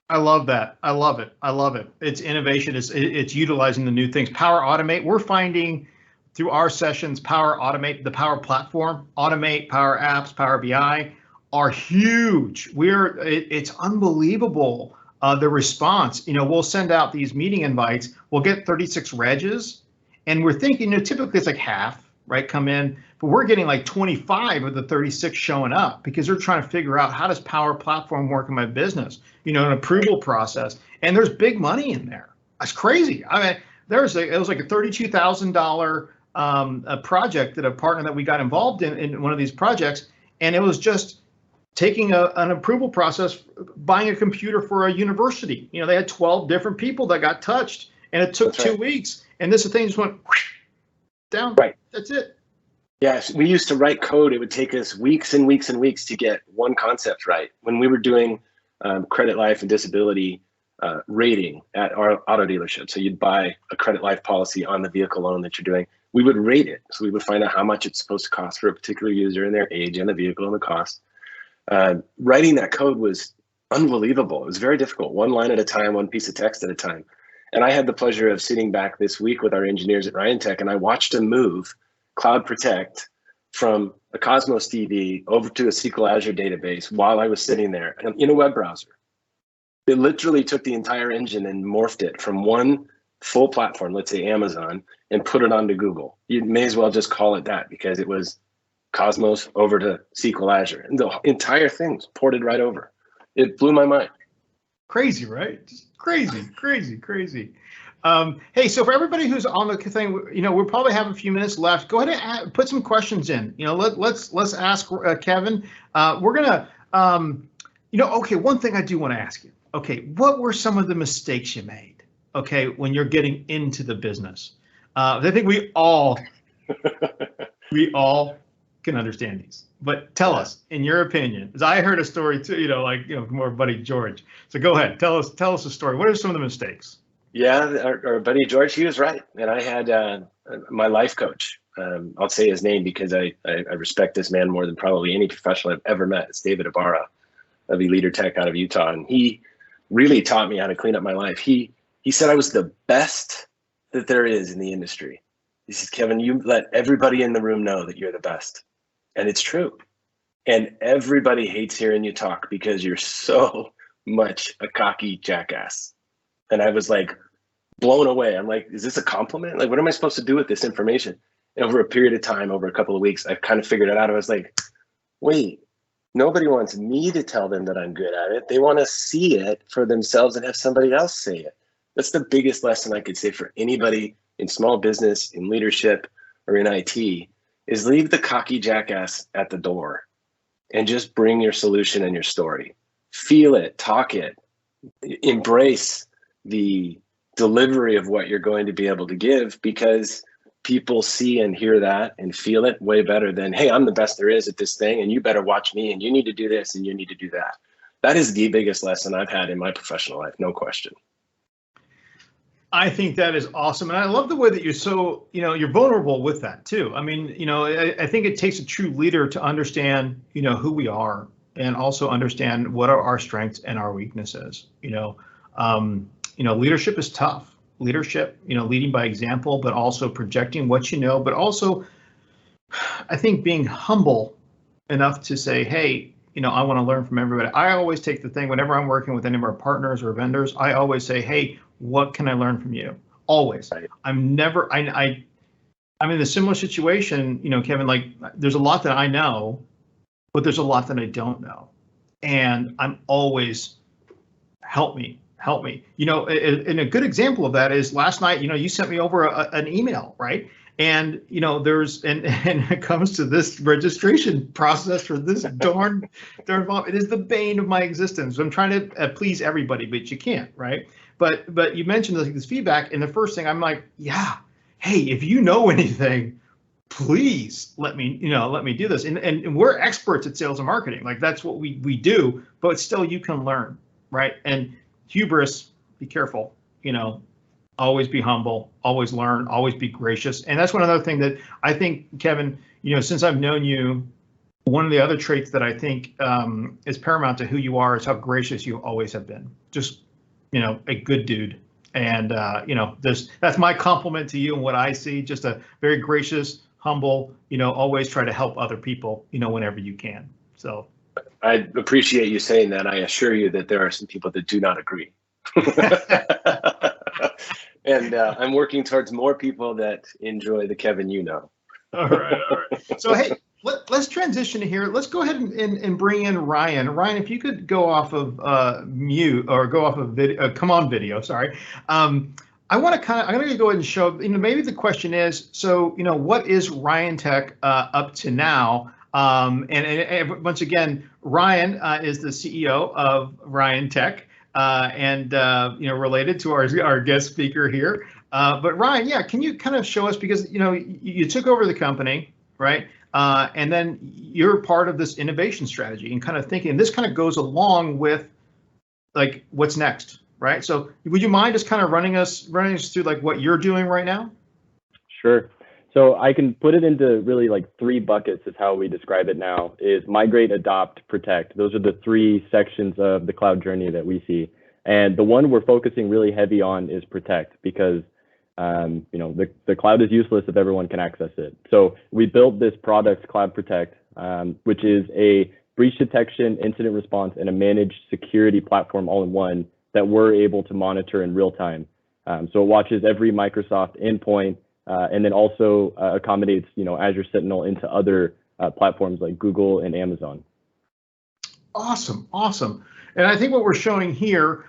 I love that. I love it. I love it. It's innovation. It's utilizing the new things. Power Automate. We're finding through our sessions, Power Automate, the Power Platform, Automate, Power Apps, Power BI are huge. It's unbelievable. The response. We'll send out these meeting invites. We'll get 36 regs, and we're thinking, typically it's like half, right, come in, but we're getting like 25 of the 36 showing up because they're trying to figure out how does Power Platform work in my business, an approval process, and there's big money in there. That's crazy. I mean, it was like a $32,000 a project that a partner that we got involved in one of these projects, and it was just taking an approval process, buying a computer for a university. They had 12 different people that got touched, and it took 2 weeks, and this thing just went down. Right. That's it. Yes, we used to write code. It would take us weeks and weeks and weeks to get one concept right. When we were doing credit life and disability rating at our auto dealership, so you'd buy a credit life policy on the vehicle loan that you're doing, we would rate it. So we would find out how much it's supposed to cost for a particular user and their age and the vehicle and the cost. Writing that code was unbelievable. It was very difficult, one line at a time, one piece of text at a time. And I had the pleasure of sitting back this week with our engineers at RyanTech, and I watched them move Cloud Protect from a Cosmos DB over to a SQL Azure database while I was sitting there in a web browser. It literally took the entire engine and morphed it from one full platform, let's say Amazon, and put it onto Google. You may as well just call it that because it was Cosmos over to SQL Azure, and the entire thing's ported right over. It blew my mind. Crazy, right? Just crazy, crazy, crazy. Hey, so for everybody who's on the thing, we'll probably have a few minutes left. Go ahead and put some questions in. Let's ask Kevin. We're gonna, okay. One thing I do want to ask you. Okay, what were some of the mistakes you made? Okay, when you're getting into the business, I think we all can understand these. But tell us, in your opinion, as I heard a story too, from our buddy George. So go ahead, tell us a story. What are some of the mistakes? Yeah, our buddy George, he was right. And I had my life coach. I'll say his name because I respect this man more than probably any professional I've ever met. It's David Ibarra of RyanTech out of Utah. And he really taught me how to clean up my life. He said I was the best that there is in the industry. He said, Kevin, you let everybody in the room know that you're the best. And it's true. And everybody hates hearing you talk because you're so much a cocky jackass. And I was like blown away. I'm like, is this a compliment? Like, what am I supposed to do with this information? And over a period of time, over a couple of weeks, I kind of figured it out. I was like, wait, nobody wants me to tell them that I'm good at it. They want to see it for themselves and have somebody else say it. That's the biggest lesson I could say for anybody in small business, in leadership, or in IT, is leave the cocky jackass at the door and just bring your solution and your story. Feel it, talk it, embrace the delivery of what you're going to be able to give, because people see and hear that and feel it way better than, hey, I'm the best there is at this thing and you better watch me and you need to do this and you need to do that. That is the biggest lesson I've had in my professional life, no question. I think that is awesome. And I love the way that you're so, you're vulnerable with that too. I mean, I think it takes a true leader to understand, who we are and also understand what are our strengths and our weaknesses. Leadership is tough. Leadership, leading by example, but also projecting what you know, but also I think being humble enough to say, hey, I want to learn from everybody. I always take the thing whenever I'm working with any of our partners or vendors, I always say, hey, what can I learn from you? Always. Right. I'm in a similar situation, Kevin, like there's a lot that I know, but there's a lot that I don't know. And I'm always, help me. And a good example of that is last night, you sent me over an email, right? And, and it comes to this registration process for this darn, it is the bane of my existence. I'm trying to please everybody, but you can't, right? But you mentioned this feedback, and the first thing I'm like, yeah, hey, if you know anything, please let me do this. And we're experts at sales and marketing. Like that's what we do, but still you can learn, right? And hubris, be careful, always be humble, always learn, always be gracious. And that's one other thing that I think, Kevin, since I've known you, one of the other traits that I think is paramount to who you are is how gracious you always have been. Just, a good dude. And, that's my compliment to you and what I see, just a very gracious, humble, always try to help other people, whenever you can. So I appreciate you saying that. I assure you that there are some people that do not agree. And I'm working towards more people that enjoy the Kevin All right. So, hey, let's transition here. Let's go ahead and bring in Ryan. Ryan, if you could go off of mute or go off of video, come on video, sorry. I want to I'm going to go ahead and show, maybe the question is, so, what is RyanTech up to now? And once again, Ryan is the CEO of RyanTech. And related to our guest speaker here. But Ryan, yeah, can you kind of show us, because you took over the company, right? And then you're part of this innovation strategy and kind of thinking, this kind of goes along with like what's next, right? So would you mind just kind of running us through like what you're doing right now? Sure. So I can put it into really like 3 buckets is how we describe it now, is migrate, adopt, protect. Those are the 3 sections of the cloud journey that we see. And the one we're focusing really heavy on is protect, because the cloud is useless if everyone can access it. So we built this product, Cloud Protect, which is a breach detection, incident response, and a managed security platform all in one that we're able to monitor in real time. So it watches every Microsoft endpoint, and then also accommodates, Azure Sentinel into other platforms like Google and Amazon. Awesome. And I think what we're showing here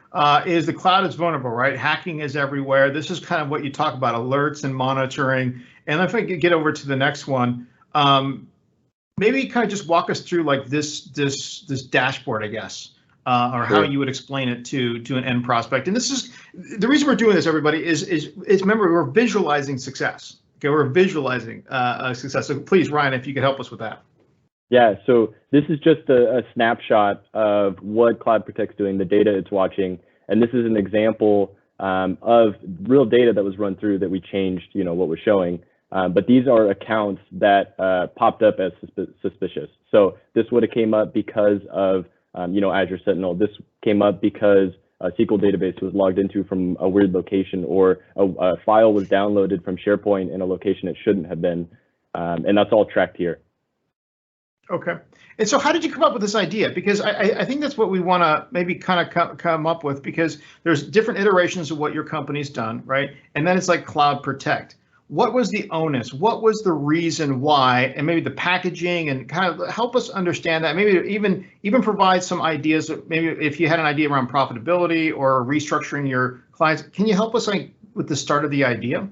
is the cloud is vulnerable, right? Hacking is everywhere. This is kind of what you talk about, alerts and monitoring. And if I could get over to the next one, maybe kind of just walk us through like this dashboard, I guess. Or how you would explain it to an end prospect. And this is the reason we're doing this, everybody, is remember, we're visualizing success. Okay, we're visualizing success. So please, Ryan, if you could help us with that. Yeah, so this is just a snapshot of what Cloud Protect's doing, the data it's watching, and this is an example of real data that was run through that we changed, what was showing. But these are accounts that popped up as suspicious. So this would have came up because of Azure Sentinel. This came up because a SQL database was logged into from a weird location, or a file was downloaded from SharePoint in a location it shouldn't have been. And that's all tracked here. Okay. And so how did you come up with this idea? Because I think that's what we want to maybe kind of come up with, because there's different iterations of what your company's done, right? And then it's like Cloud Protect. What was the onus? What was the reason why? And maybe the packaging, and kind of help us understand that. Maybe even provide some ideas. Maybe if you had an idea around profitability or restructuring your clients, can you help us with the start of the idea?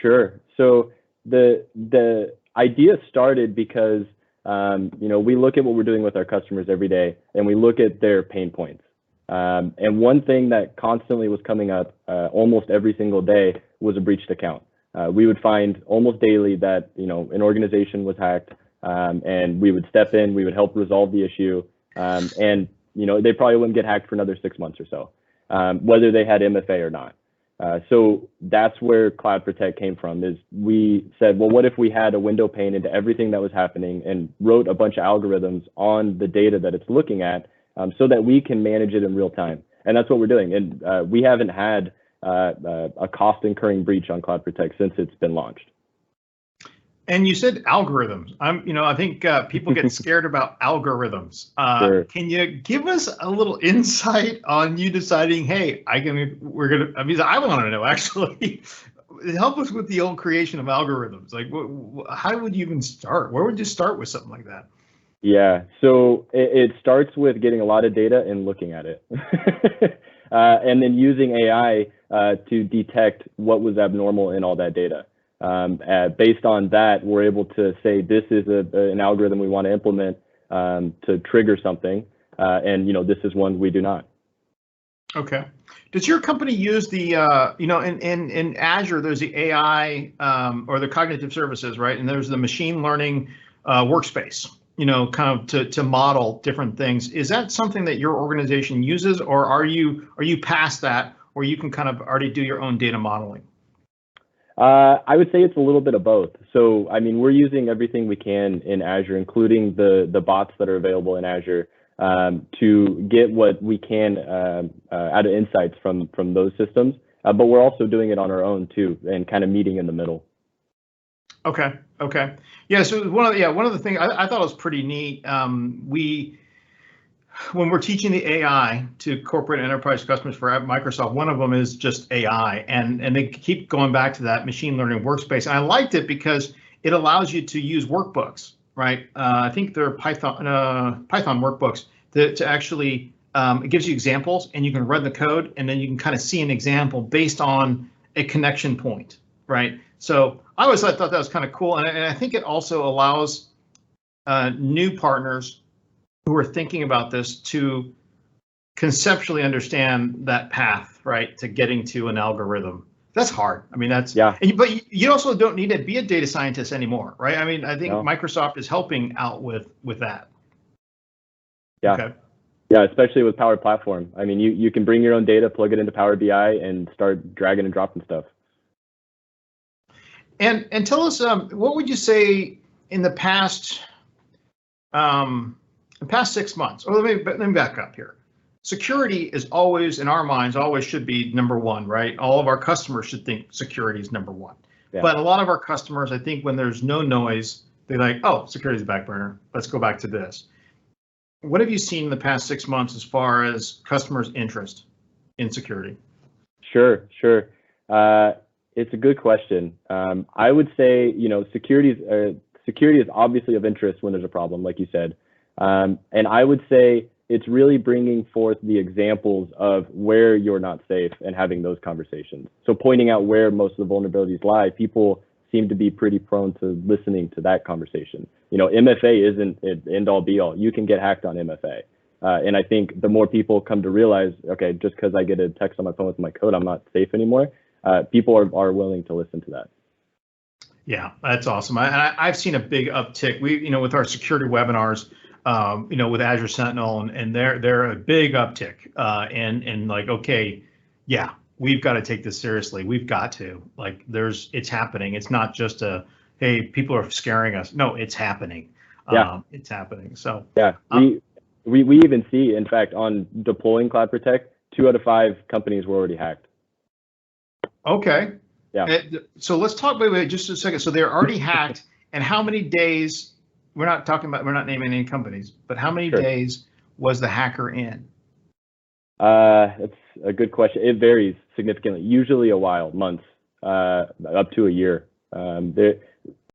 Sure. So the idea started because we look at what we're doing with our customers every day, and we look at their pain points. And one thing that constantly was coming up almost every single day was a breached account. We would find almost daily that an organization was hacked, and we would step in, we would help resolve the issue, and they probably wouldn't get hacked for another 6 months or so, whether they had MFA or not. So that's where Cloud Protect came from. Is we said, well, what if we had a window pane into everything that was happening and wrote a bunch of algorithms on the data that it's looking at, so that we can manage it in real time. And that's what we're doing. And we haven't had a cost incurring breach on Cloud Protect since it's been launched. And you said algorithms. I think people get scared about algorithms. Sure. Can you give us a little insight on you deciding, hey, I want to know actually. Help us with the old creation of algorithms. Like, how would you even start? Where would you start with something like that? Yeah, so it starts with getting a lot of data and looking at it, and then using AI to detect what was abnormal in all that data. Based on that, we're able to say this is an algorithm we want to implement to trigger something, and this is one we do not. Okay. Does your company use the in Azure? There's the AI or the cognitive services, right? And there's the machine learning workspace. Kind of to model different things. Is that something that your organization uses, or are you past that, or you can kind of already do your own data modeling? I would say it's a little bit of both. So, I mean, we're using everything we can in Azure, including the bots that are available in Azure, to get what we can out of insights from those systems. But we're also doing it on our own too, and kind of meeting in the middle. Okay. Yeah. So one of the things I thought was pretty neat. When we're teaching the AI to corporate enterprise customers for Microsoft, one of them is just AI, and they keep going back to that machine learning workspace. And I liked it because it allows you to use workbooks, right? I think they're Python workbooks to actually, it gives you examples, and you can run the code, and then you can kind of see an example based on a connection point, right? So I always thought that was kind of cool, and I think it also allows new partners who are thinking about this to conceptually understand that path, right, to getting to an algorithm. That's hard. I mean, that's, yeah. But you also don't need to be a data scientist anymore, right? I mean, I think Microsoft is helping out with that. Yeah. Okay. Yeah, especially with Power Platform. I mean, you can bring your own data, plug it into Power BI, and start dragging and dropping stuff. And tell us, what would you say in the past 6 months? Or let me back up here. Security is always, in our minds, always should be number one, right? All of our customers should think security is number one. Yeah. But a lot of our customers, I think, when there's no noise, they're like, oh, security is the back burner. Let's go back to this. What have you seen in the past 6 months as far as customers' interest in security? Sure. It's a good question. I would say, security is obviously of interest when there's a problem, like you said. And I would say it's really bringing forth the examples of where you're not safe and having those conversations. So pointing out where most of the vulnerabilities lie, people seem to be pretty prone to listening to that conversation. MFA isn't an end all be all. You can get hacked on MFA. And I think the more people come to realize, okay, just because I get a text on my phone with my code, I'm not safe anymore. People are willing to listen to that. Yeah, that's awesome. I've seen a big uptick. We, with our security webinars, with Azure Sentinel, and they're a big uptick. And like, okay, yeah, we've got to take this seriously. We've got to, like, it's happening. It's not just hey, people are scaring us. No, it's happening. Yeah, it's happening. So yeah, we even see, in fact, on deploying Cloud Protect, 2 out of 5 companies were already hacked. Okay. Yeah. So let's talk. Wait, just a second. So they're already hacked, and how many days? We're not naming any companies, but how many days was the hacker in? That's a good question. It varies significantly. Usually a while, months, up to a year.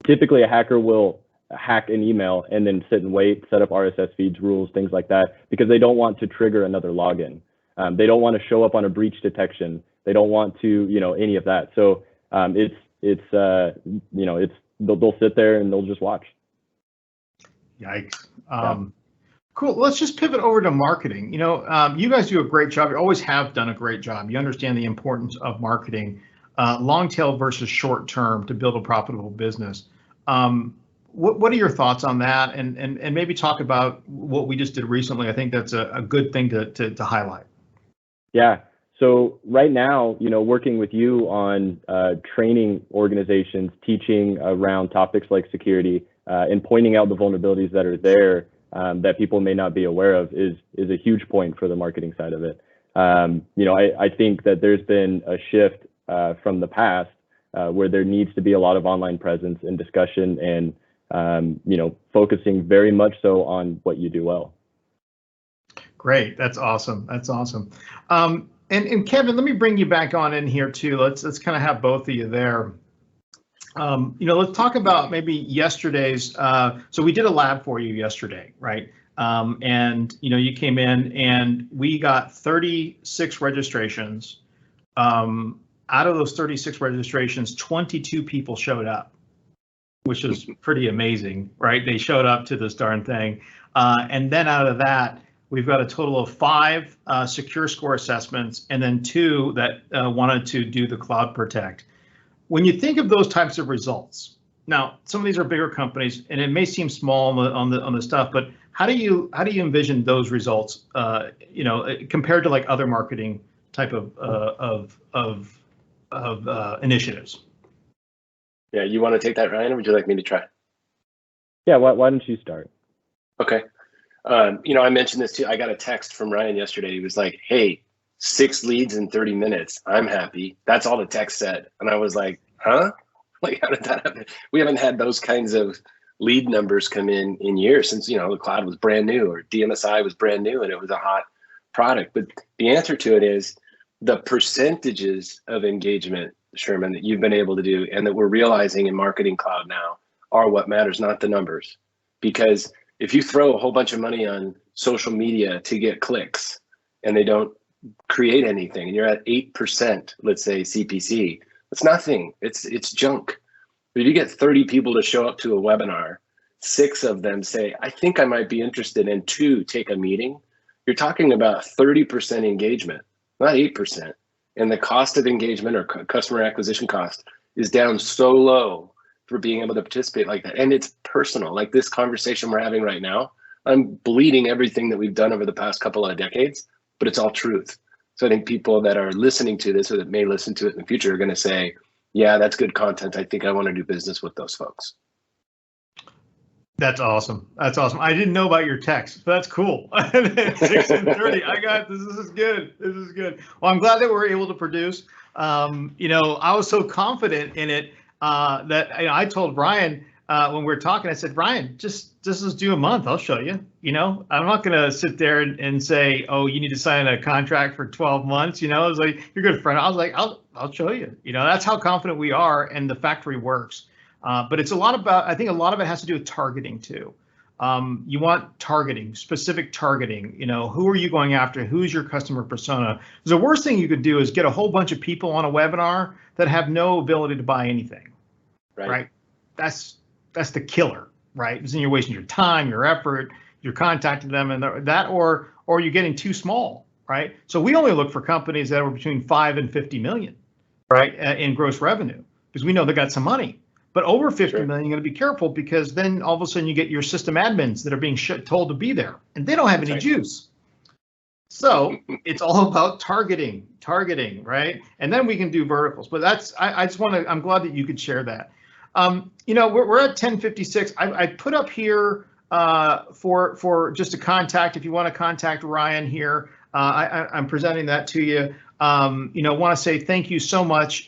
Typically, a hacker will hack an email and then sit and wait, set up RSS feeds, rules, things like that, because they don't want to trigger another login. They don't want to show up on a breach detection. They don't want to, any of that. So they'll sit there and they'll just watch. Yikes. Cool. Let's just pivot over to marketing. You guys do a great job. You always have done a great job. You understand the importance of marketing, long tail versus short term, to build a profitable business. What are your thoughts on that? And maybe talk about what we just did recently. I think that's a good thing to highlight. Yeah. So right now, working with you on training organizations, teaching around topics like security, and pointing out the vulnerabilities that are there that people may not be aware of is a huge point for the marketing side of it. I think that there's been a shift from the past where there needs to be a lot of online presence and discussion, and focusing very much so on what you do well. Great. That's awesome. And Kevin, let me bring you back on in here too. Let's kind of have both of you there. Let's talk about maybe yesterday's. So we did a lab for you yesterday, right? And you came in and we got 36 registrations. Out of those 36 registrations, 22 people showed up, which is pretty amazing, right? They showed up to this darn thing. And then out of that, we've got a total of 5 secure score assessments, and then 2 that wanted to do the Cloud Protect. When you think of those types of results, now some of these are bigger companies, and it may seem small on the stuff, but how do you envision those results? Compared to like other marketing type of initiatives. Yeah, you want to take that, Ryan, or would you like me to try? Yeah, why don't you start? Okay. I mentioned this too. I got a text from Ryan yesterday. He was like, "Hey, 6 leads in 30 minutes. I'm happy." That's all the text said. And I was like, huh? Like, how did that happen? We haven't had those kinds of lead numbers come in years since, the cloud was brand new or DMSI was brand new and it was a hot product. But the answer to it is the percentages of engagement, Sherman, that you've been able to do and that we're realizing in Marketing Cloud now are what matters, not the numbers. Because if you throw a whole bunch of money on social media to get clicks and they don't create anything and you're at 8%, let's say CPC, it's nothing. It's junk. But if you get 30 people to show up to a webinar, 6 of them say, I think I might be interested, and 2 take a meeting, you're talking about 30% engagement, not 8%. And the cost of engagement or customer acquisition cost is down so low for being able to participate like that. And it's personal, like this conversation we're having right now. I'm bleeding everything that we've done over the past couple of decades, but it's all truth. So I think people that are listening to this or that may listen to it in the future are going to say, yeah, that's good content. I think I want to do business with those folks. That's awesome. That's awesome. I didn't know about your text, but that's cool. 6 and 30. I got this. This is good. This is good. Well, I'm glad that we're able to produce. I was so confident in it that I told Ryan when we were talking, I said, Ryan, just let's do a month. I'll show you. I'm not going to sit there and say, oh, you need to sign a contract for 12 months. It was like, you're a good friend. I was like, I'll show you. That's how confident we are, and the factory works. But it's a lot about, I think a lot of it has to do with targeting too. You want targeting, specific targeting. Who are you going after? Who's your customer persona? Because the worst thing you could do is get a whole bunch of people on a webinar that have no ability to buy anything. Right? That's the killer, right? Because then you're wasting your time, your effort, you're contacting them, and or you're getting too small, right? So we only look for companies that are between 5 and 50 million, right, in gross revenue, because we know they got some money. But over 50 million, you're going to be careful, because then all of a sudden you get your system admins that are being told to be there, and they don't have any juice. So it's all about targeting, right? And then we can do verticals. But I'm glad that you could share that. We're at 10:56. I put up here for just a contact. If you want to contact Ryan here, I'm presenting that to you. Want to say thank you so much.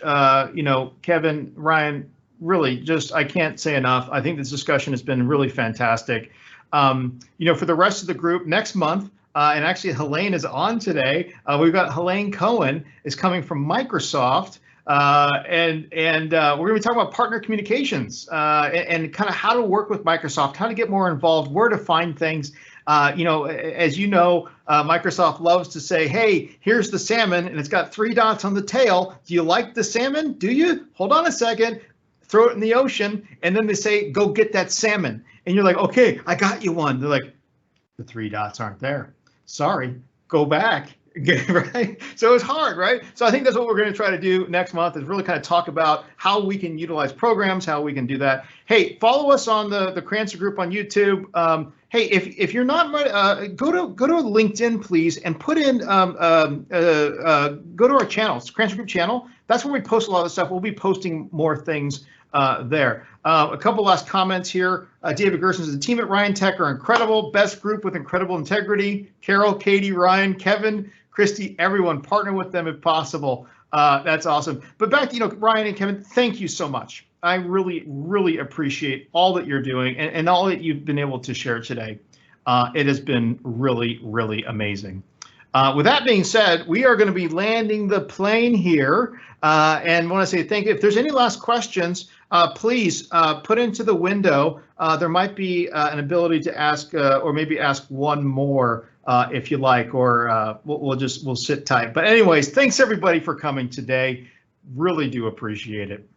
Kevin, Ryan, really I can't say enough. I think this discussion has been really fantastic. For the rest of the group next month, and actually Helene is on today. We've got Helene Cohen is coming from Microsoft. And we're going to be talking about partner communications and kind of how to work with Microsoft, how to get more involved, where to find things. As Microsoft loves to say, hey, here's the salmon, and it's got 3 dots on the tail. Do you like the salmon? Do you? Hold on a second. Throw it in the ocean, and then they say, go get that salmon. And you're like, okay, I got you one. They're like, the 3 dots aren't there. Sorry, go back. Right? So it's hard, right? So I think that's what we're going to try to do next month, is really kind of talk about how we can utilize programs, how we can do that. Hey, follow us on the Crancer group on YouTube. Hey, if you're not go to LinkedIn, please, and put in go to our channel, it's Crancer group channel. That's where we post a lot of stuff. We'll be posting more things there. A couple last comments here. David Gerson says the team at RyanTech are incredible. Best group with incredible integrity. Carol, Katie, Ryan, Kevin, Christy, everyone, partner with them if possible. That's awesome. But back to Ryan and Kevin, thank you so much. I really, really appreciate all that you're doing and all that you've been able to share today. It has been really, really amazing. With that being said, we are going to be landing the plane here, and want to say thank you. If there's any last questions, please put into the window. There might be an ability to ask, or maybe ask one more if you like, or we'll sit tight. But anyways, thanks everybody for coming today. Really do appreciate it.